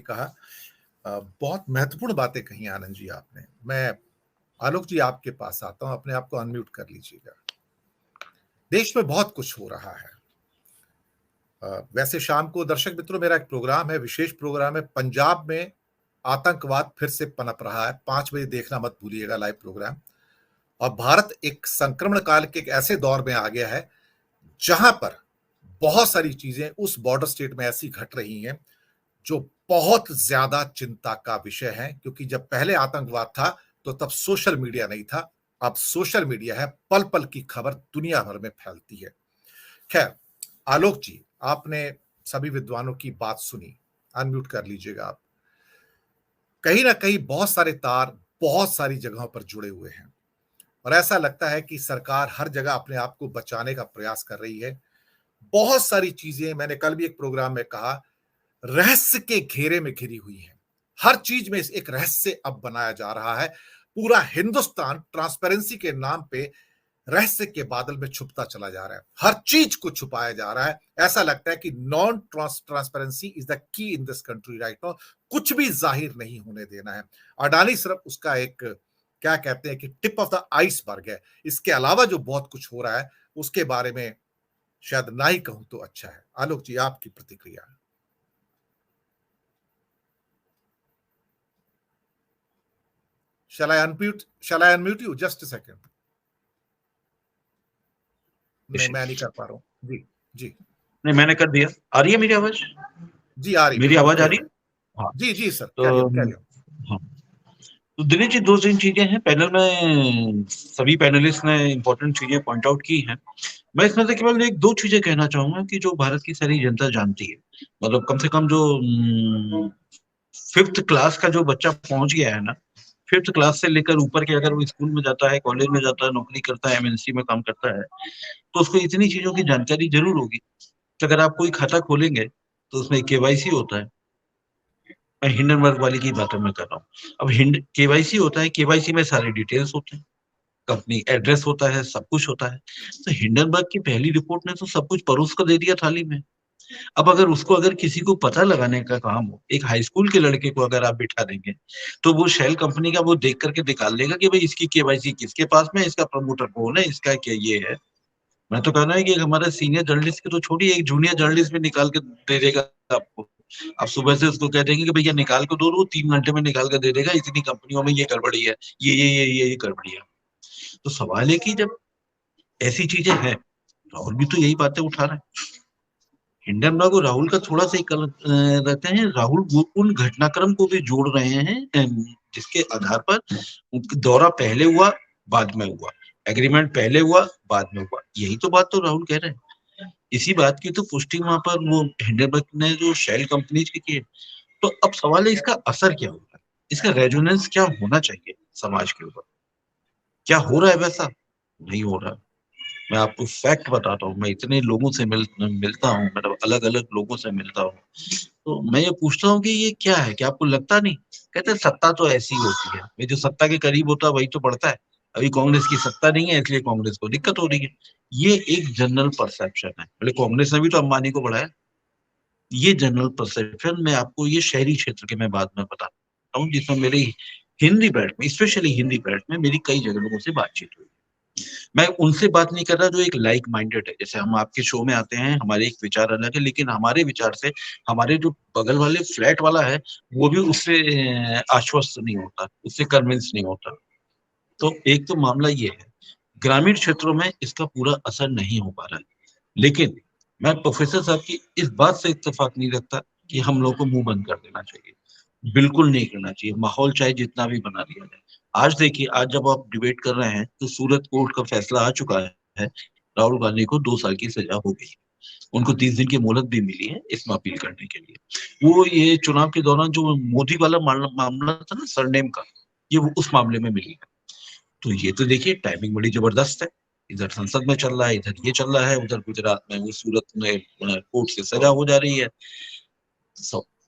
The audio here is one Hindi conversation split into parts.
कहा। बहुत महत्वपूर्ण बातें कही आनंद जी आपने। मैं आलोक जी आपके पास आता हूं, अपने आप को अनम्यूट कर लीजिएगा। देश में बहुत कुछ हो रहा है। वैसे शाम को दर्शक मित्रों मेरा एक प्रोग्राम है, विशेष प्रोग्राम है। पंजाब में आतंकवाद फिर से पनप रहा है। 5 बजे देखना मत भूलिएगा लाइव प्रोग्राम। और भारत एक संक्रमण काल के एक ऐसे दौर में आ गया है जहां पर बहुत सारी चीजें उस बॉर्डर स्टेट में ऐसी घट रही हैं जो बहुत ज्यादा चिंता का विषय है। क्योंकि जब पहले आतंकवाद था तो तब सोशल मीडिया नहीं था, अब सोशल मीडिया है। पल पल की खबर दुनिया भर में फैलती है। खैर, आलोक जी आपने सभी विद्वानों की बात सुनी, अनम्यूट कर लीजिएगा आप। कहीं ना कहीं बहुत सारे तार बहुत सारी जगहों पर जुड़े हुए हैं और ऐसा लगता है कि सरकार हर जगह अपने आप को बचाने का प्रयास कर रही है। बहुत सारी चीजें, मैंने कल भी एक प्रोग्राम में कहा, रहस्य के घेरे में घिरी हुई है। हर चीज में एक रहस्य अब बनाया जा रहा है। पूरा हिंदुस्तान ट्रांसपेरेंसी के नाम पे रहस्य के बादल में छुपता चला जा रहा है। हर चीज को छुपाया जा रहा है। ऐसा लगता है कि non transparency is the key in this country right now. कुछ भी जाहिर नहीं होने देना है। अडानी सिर्फ उसका एक, क्या कहते हैं कि टिप ऑफ द आइसबर्ग है। इसके अलावा जो बहुत कुछ हो रहा है उसके बारे में शायद ना ही कहूं तो अच्छा है। आलोक जी आपकी प्रतिक्रिया। Shall I unmute you? Just a second. नहीं, मैं नहीं कर पा रहा हूँ। जी जी नहीं, मैंने कर दिया। आ रही है मेरी आवाज? जी आ रही, मेरी आवाज आ रही है? हाँ। जी जी सर, तो कैरियर। हाँ, तो दिनेश जी, दो तीन चीजें हैं। पैनल में सभी पैनलिस्ट ने इंपॉर्टेंट चीजें पॉइंट आउट की हैं। मैं इसमें से केवल एक दो चीजें कहना चाहूंगा कि जो भारत की सारी जनता जानती है। मतलब कम से कम जो 5th क्लास का जो बच्चा पहुंच गया है ना, 5th क्लास से लेकर ऊपर के, अगर वो स्कूल में जाता है, कॉलेज में जाता है, नौकरी करता है, एमएनसी में काम करता है, तो उसको इतनी चीजों की जानकारी जरूर होगी कि अगर आप कोई खाता खोलेंगे तो उसमें केवाईसी होता है। मैं हिंडनबर्ग वाली की बातें मैं कर रहा हूँ। अब केवाईसी होता है, केवाईसी में सारे डिटेल्स होते हैं, कंपनी एड्रेस होता है, सब कुछ होता है। तो हिंडनबर्ग की पहली रिपोर्ट ने तो सब कुछ परोस कर दे दिया थाली में। अब अगर उसको, अगर किसी को पता लगाने का काम हो, एक हाई स्कूल के लड़के को अगर आप बिठा देंगे, तो वो शेल कंपनी का वो देख करके निकाल देगा कि भाई इसकी केवाईसी किसके पास में, इसका प्रमोटर कौन है, इसका क्या ये है। मैं तो कहना है कि हमारे सीनियर जर्नलिस्ट की तो छोटी, एक जूनियर जर्नलिस्ट भी निकाल के दे देगा आपको। आप सुबह से उसको कह देंगे कि भैया निकाल के दो, 3 घंटे में निकाल के दे देगा, इतनी कंपनियों में ये गड़बड़ी है, ये गड़बड़ी है। तो सवाल है कि जब ऐसी चीजें हैं, राहुल भी तो यही बातें उठा रहे हैं। हिंडनबर्ग और राहुल का थोड़ा सा रहते हैं। राहुल उन घटनाक्रम को भी जोड़ रहे हैं जिसके आधार पर दौरा पहले हुआ, बाद में हुआ, एग्रीमेंट पहले हुआ, बाद में हुआ। यही तो बात तो राहुल कह रहे हैं। इसी बात की तो पुष्टि वहां पर वो हिंडनबर्ग ने जो शेल कंपनीज की है। तो अब सवाल है, इसका असर क्या होगा, इसका रेजोनेंस क्या होना चाहिए समाज के ऊपर? क्या हो रहा है वैसा? नहीं हो रहा। मैं आपको फैक्ट बताता हूँ। मैं इतने लोगों से मिलता हूँ, मतलब अलग अलग लोगों से मिलता हूँ, तो मैं ये पूछता हूँ कि ये क्या है, क्या आपको लगता नहीं? कहते हैं सत्ता तो ऐसी होती है, ये जो सत्ता के करीब होता है वही तो बढ़ता है। अभी कांग्रेस की सत्ता नहीं है, इसलिए कांग्रेस को दिक्कत हो रही है। ये एक जनरल परसेप्शन है। बोले कांग्रेस ने भी तो अंबानी को बढ़ाया। ये जनरल परसेप्शन, मैं आपको ये शहरी क्षेत्र के मैं बाद में बताता हूँ, जिसमें मेरी हिंदी बेल्ट में, स्पेशली हिंदी बेल्ट में मेरी कई जगह लोगों से बातचीत हुई। मैं उनसे बात नहीं कर रहा जो एक लाइक माइंडेड है। जैसे हम आपके शो में आते हैं, हमारे एक विचार अलग है, लेकिन हमारे विचार से हमारे जो बगल वाले फ्लैट वाला है वो भी उससे आश्वस्त नहीं होता, उससे कन्विंस नहीं होता। तो एक तो मामला ये है। ग्रामीण क्षेत्रों में इसका पूरा असर नहीं हो पा रहा है। लेकिन मैं प्रोफेसर साहब की इस बात से इत्तेफाक नहीं रखता कि हम लोग को मुंह बंद कर देना चाहिए। बिल्कुल नहीं करना चाहिए। माहौल चाहे जितना भी बना दिया जाए। आज देखिए, आज जब आप डिबेट कर रहे हैं तो सूरत कोर्ट का फैसला आ चुका है। राहुल गांधी को 2 साल की सजा हो गई। उनको 30 दिन की मोहलत भी मिली है इसमें अपील करने के लिए। वो ये चुनाव के दौरान जो मोदी वाला मामला था ना, सरनेम का, ये वो उस मामले में मिली है। तो ये तो देखिए टाइमिंग बड़ी जबरदस्त है। इधर संसद में चल रहा है, इधर ये चल रहा है, उधर गुजरात में वो सूरत में कोर्ट से सजा हो जा रही है।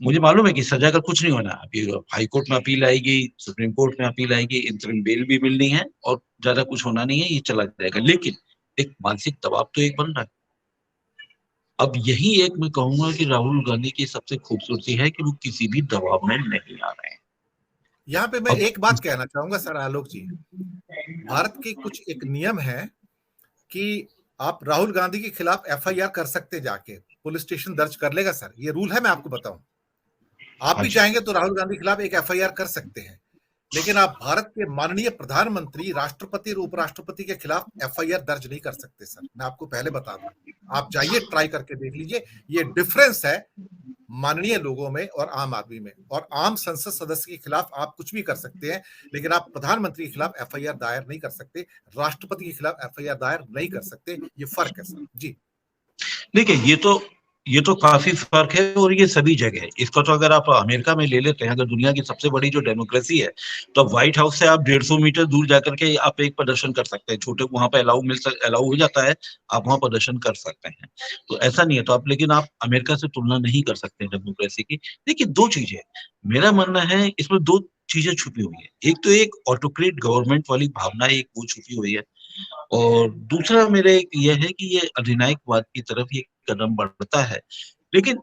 मुझे मालूम है कि सजा का कुछ नहीं होना। अभी हाई कोर्ट में अपील आएगी, सुप्रीम कोर्ट में अपील आएगी, इंतरिम बेल भी मिलनी है और ज्यादा कुछ होना नहीं है, ये चला जाएगा। लेकिन एक मानसिक दबाव तो एक बन रहा है। अब यही एक मैं कहूंगा कि राहुल गांधी की सबसे खूबसूरती है कि वो किसी भी दबाव में नहीं आ रहे हैं। यहाँ पे मैं अब एक बात कहना चाहूंगा सर आलोक जी, भारत की कुछ एक नियम है कि आप राहुल गांधी के खिलाफ एफआईआर कर सकते, जाके पुलिस स्टेशन दर्ज कर लेगा सर, ये रूल है, मैं आपको बताऊं। आप हाँ भी जी, चाहेंगे तो राहुल गांधी के खिलाफ एक एफआईआर कर सकते हैं, लेकिन आप भारत के माननीय प्रधानमंत्री, राष्ट्रपति और उपराष्ट्रपति के खिलाफ एफआईआर दर्ज नहीं कर सकते सर, मैं आपको पहले बता दूं। आप जाइए, ट्राई करके देख लीजिए, ये डिफरेंस है माननीय लोगों में और आम आदमी में। और आम संसद सदस्य के खिलाफ आप कुछ भी कर सकते हैं, लेकिन आप प्रधानमंत्री के खिलाफ एफआईआर दायर नहीं कर सकते, राष्ट्रपति के खिलाफ एफआईआर दायर नहीं कर सकते। ये फर्क है सर जी। देखिए ये तो काफी फर्क है, और ये सभी जगह है। इसका तो अगर आप अमेरिका में ले लेते हैं, अगर दुनिया की सबसे बड़ी जो डेमोक्रेसी है, तो व्हाइट हाउस से आप 150 मीटर दूर जाकर के आप एक प्रदर्शन कर सकते हैं, छोटे वहां पे अलाउ हो जाता है, आप वहां प्रदर्शन कर सकते हैं। तो ऐसा नहीं है, तो आप लेकिन आप अमेरिका से तुलना नहीं कर सकते डेमोक्रेसी की। देखिए दो चीजें, मेरा मानना है इसमें दो चीजें छुपी हुई है। एक तो एक ऑटोक्रेट गवर्नमेंट वाली भावना, एक वो छुपी हुई है, और दूसरा मेरे यह है कि ये अधिनायकवाद की तरफ ये कदम बढ़ता है। लेकिन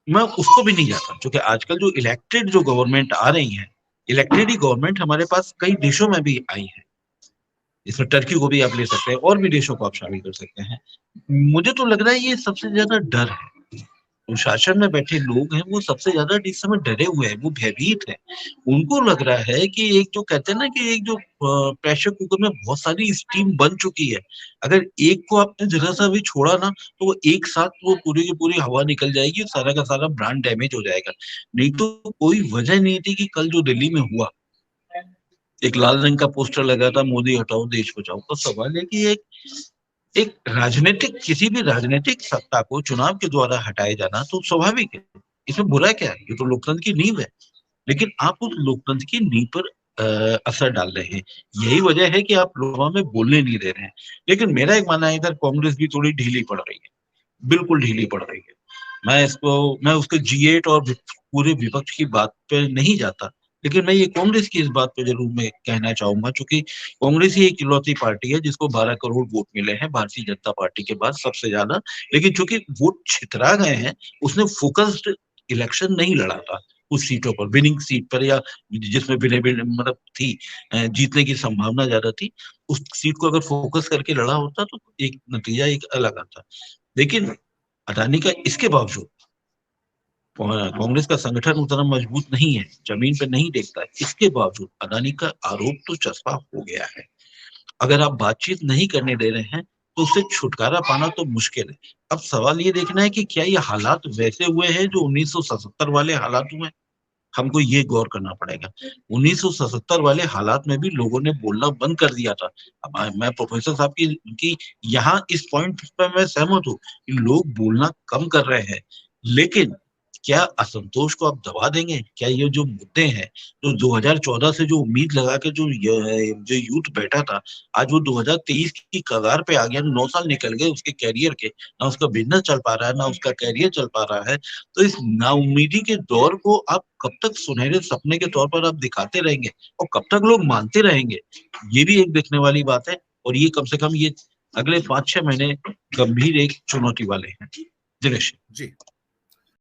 मैं उसको भी नहीं जाता, क्योंकि आजकल जो इलेक्टेड जो गवर्नमेंट आ रही है, इलेक्टेड ही गवर्नमेंट हमारे पास कई देशों में भी आई है। इसमें टर्की को भी आप ले सकते हैं, और भी देशों को आप शामिल कर सकते हैं। मुझे तो लग रहा है ये सबसे ज्यादा डर है, जो शासन में बैठे लोग हैं वो सबसे ज्यादा इस समय डरे हुए हैं, वो भयभीत है। उनको लग रहा है कि एक जो कहते हैं ना कि एक जो प्रेशर कुकर में बहुत सारी स्टीम बन चुकी है, अगर एक को आपने जरा सा भी छोड़ा ना, तो वो एक साथ वो पूरी की पूरी हवा निकल जाएगी, सारा का सारा ब्रांड डैमेज हो जाएगा। नहीं तो कोई वजह नहीं थी कि कल जो दिल्ली में हुआ, एक लाल रंग का पोस्टर लगा था, मोदी हटाओ देश बचाओ। तो सवाल है कि एक राजनीतिक, किसी भी राजनीतिक सत्ता को चुनाव के द्वारा हटाए जाना तो स्वाभाविक है, इसमें बुरा क्या है, ये तो लोकतंत्र की नींव है। लेकिन आप उस लोकतंत्र की नींव पर असर डाल रहे हैं। यही वजह है कि आप लोगों में बोलने नहीं दे रहे हैं। लेकिन मेरा एक मानना है, इधर कांग्रेस भी थोड़ी ढीली पड़ रही है, बिल्कुल ढीली पड़ रही है। मैं उसके G8 और पूरे विपक्ष की बात पे नहीं जाता, लेकिन मैं ये कांग्रेस की इस बात पे जरूर मैं कहना चाहूंगा, क्योंकि कांग्रेस ही एक इकलौती पार्टी है जिसको 12 करोड़ वोट मिले हैं भारतीय जनता पार्टी के बाद सबसे ज्यादा। लेकिन चूंकि वोट छितरा गए हैं, उसने फोकस्ड इलेक्शन नहीं लड़ा था उस सीटों पर, विनिंग सीट पर, या जिसमें मतलब थी, जीतने की संभावना ज्यादा थी। उस सीट को अगर फोकस करके लड़ा होता तो एक नतीजा एक अलग आता। लेकिन अडानी का इसके बावजूद, कांग्रेस का संगठन उतना मजबूत नहीं है, जमीन पे नहीं देखता है, इसके बावजूद अडानी का आरोप तो चस्पा हो गया है। अगर आप बातचीत नहीं करने दे रहे हैं तो उससे छुटकारा पाना तो मुश्किल है। अब सवाल ये देखना है कि क्या ये हालात वैसे हुए हैं जो 1977 वाले हालात हुए। हमको ये गौर करना पड़ेगा, 1977 वाले हालात में भी लोगों ने बोलना बंद कर दिया था। अब मैं प्रोफेसर साहब की यहाँ इस पॉइंट पर मैं सहमत हूँ कि लोग बोलना कम कर रहे हैं, लेकिन क्या असंतोष को आप दबा देंगे? क्या ये जो मुद्दे हैं, जो 2014 से जो उम्मीद लगा के जो यूथ बैठा था, आज वो 2023 की कगार पे आ गया, 9 साल निकल गए उसके कैरियर के, ना उसका बिजनेस चल पा रहा है, ना उसका कैरियर चल पा रहा है। तो इस नाउम्मीदी के दौर को आप कब तक सुनहरे सपने के तौर पर आप दिखाते रहेंगे, और कब तक लोग मानते रहेंगे, ये भी एक देखने वाली बात है। और ये कम से कम ये अगले 5-6 महीने गंभीर एक चुनौती वाले हैं। दिनेश। जी